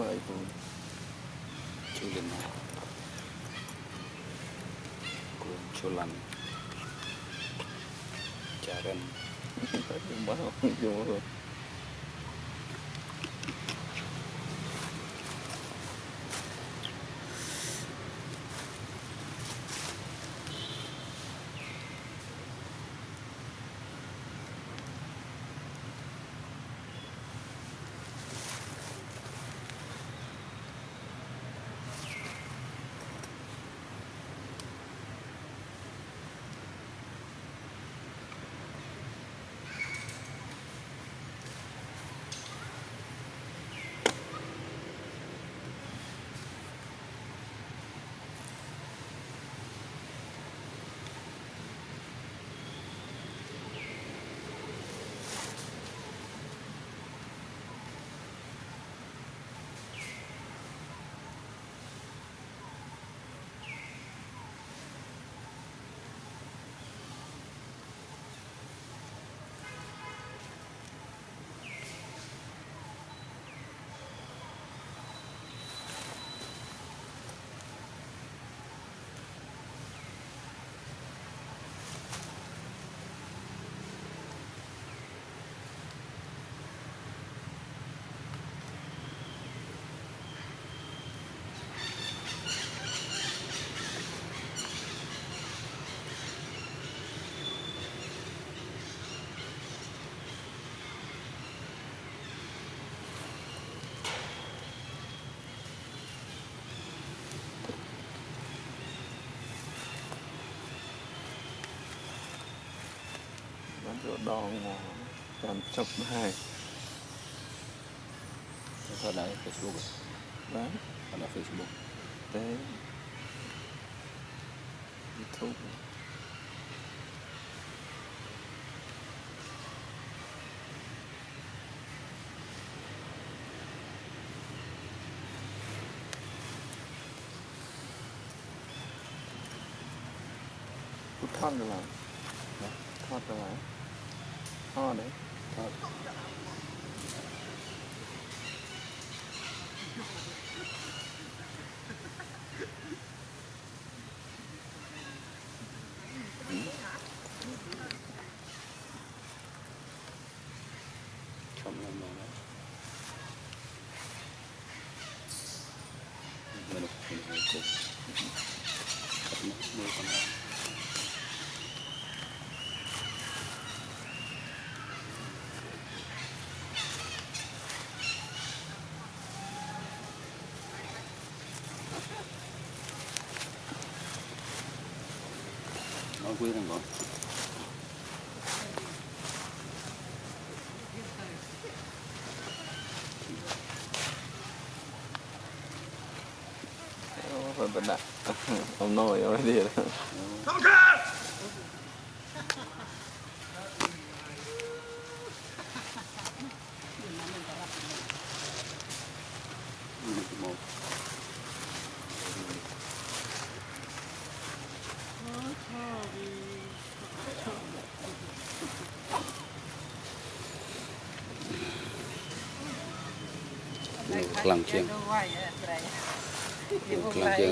vậy cũng chưa lên nào cũng chưa lần chả gần bắt không vô chỗ đòn làm chọc hai thôi đấy Facebook đấy là Facebook đấy YouTube thoát được là thoát được là thoát đấy thôi trong năm này mình cũng mua con nói quý thằng con phải bật đạn ông nồi ông ấy đi rồi một lăng chiêng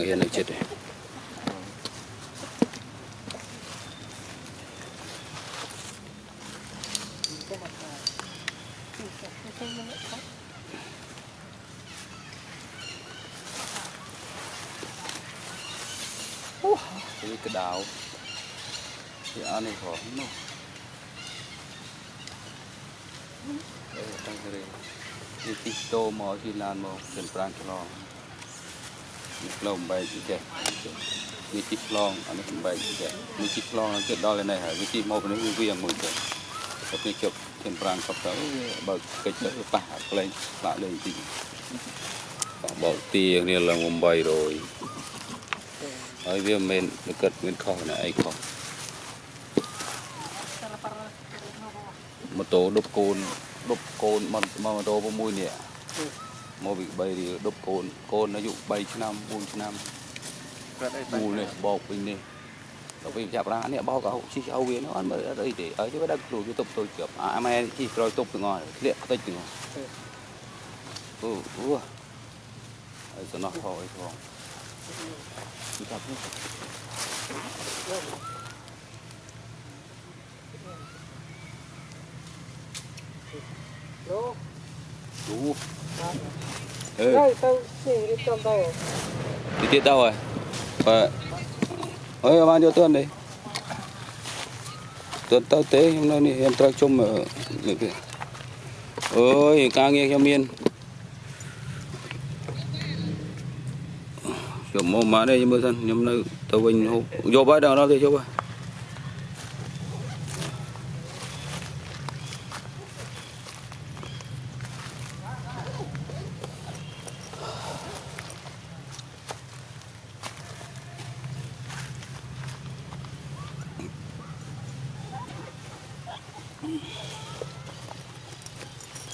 yên này chết rồi cái đào thì ăn này khó không đây là tăng cái này thì tô mò thì lan mò trên prang cho lo lồng bay chỉ kẹt như chip long anh ấy bay chỉ kẹt như chip long nó chết đo lên này hả với chip một cái nó vui mùi kẹt tapi chụp trên prang sắp tới bờ cái chợ bả lên lại lên gì bỏ tiền này là Mumbai rồi ở phía bên cất bên kho này ai kho một tổ đốt cồn mà tổ có mùi nè mua bị bay thì đốt cồn nó dụ 7 năm 4 năm mùi này bọc bình này nó bị chạp ra nè bao cả hậu chi âu nó ăn ở đây để ở chỗ đất đủ YouTube tôi chụp mai chỉ rồi tục từ ngoài liệt tích từ ngoài ហើយសំណោះថយផង Gặp đi. Lô. Đủ. Đây, tao xin đi trong tay rồi. Đi tiếp đâu rồi? Và ơi bao nhiêu tuần đấy? Tuần tao tế hôm nay em tra chung ở người kia. Ôi ca nghe cho miên. Kiểu mô má đây nhưng mà thân nhưng mà tao bình vô bãi đâu đó thì vô bãi.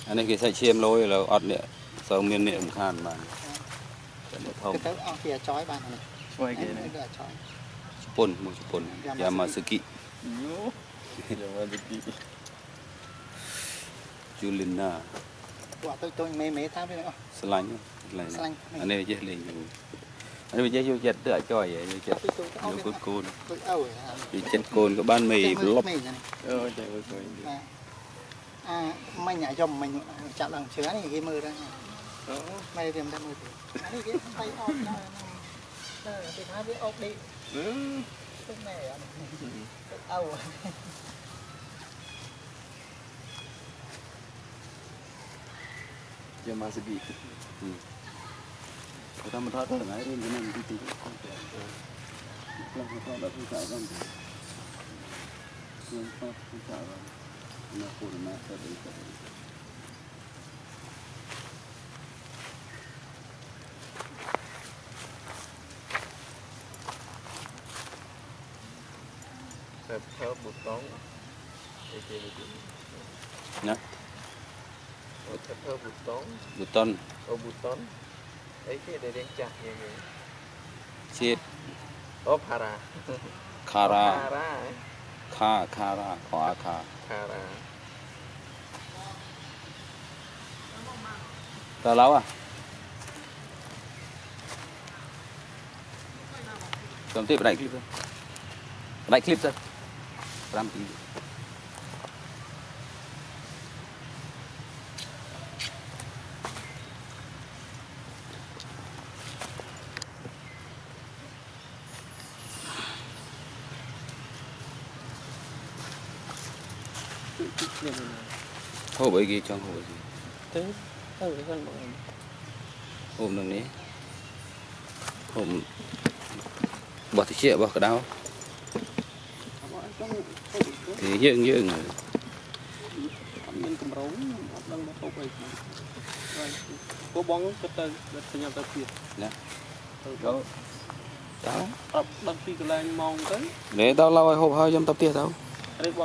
Anh ấy cái sai chiêm lôi là ọt nè, sau miên nè khan mà. Cái tao ở phía chói bạn này. Xoay cái này. Cái là chói. Pun, một pun. Yamasuki. Yo. Yamasuki. Julina. Quả tôi mê tham đấy nữa. Slime. Slime. Anh ấy chơi lên. Anh ấy chơi vô chật tựa choi vậy, vô chật. Vô côn. Tôi âu Thì chật côn có ban mì lốp. Chạy với xoay. À, mày nhảy dòng mình chạm lòng chứa này cái mưa đây. Mày tìm ra mưa thì. Anh cái tay ốp ra. Thì hai biết ốp đi. Cái này à. Tôi âu. Yamasuki. Kita mau tahu nggak ini gimana titik. Kalau kita ada pusat kan. Kita pusat kan. Nak pun nak terus. Sếp thơ bút tón. Nè. Sếp thơ bút tón. Buton. Bút tón. Ấy cái để đen chặt như vậy. Chit. Para. Kara. Para. Kara. Kha. Para. Tao lâu à? Cầm tiếp đẩy clip thôi. Đẩy clip thôi. Làm tí. Hộp ấy ghi trong hộp ấy gì? Thế, cái con bọn Hộp này nè. Hộp bỏ thì chia bỏ cái đau. Thì dương rồi. Mình cầm rống, đang bắt hộp ấy. Cô bóng cái tay, cái nhau tay kia. Nè. Đó. Tao. Đăng ký cái line mong tới. Để tao lau hộp hơi trong tập tiệt tao. Đây bóng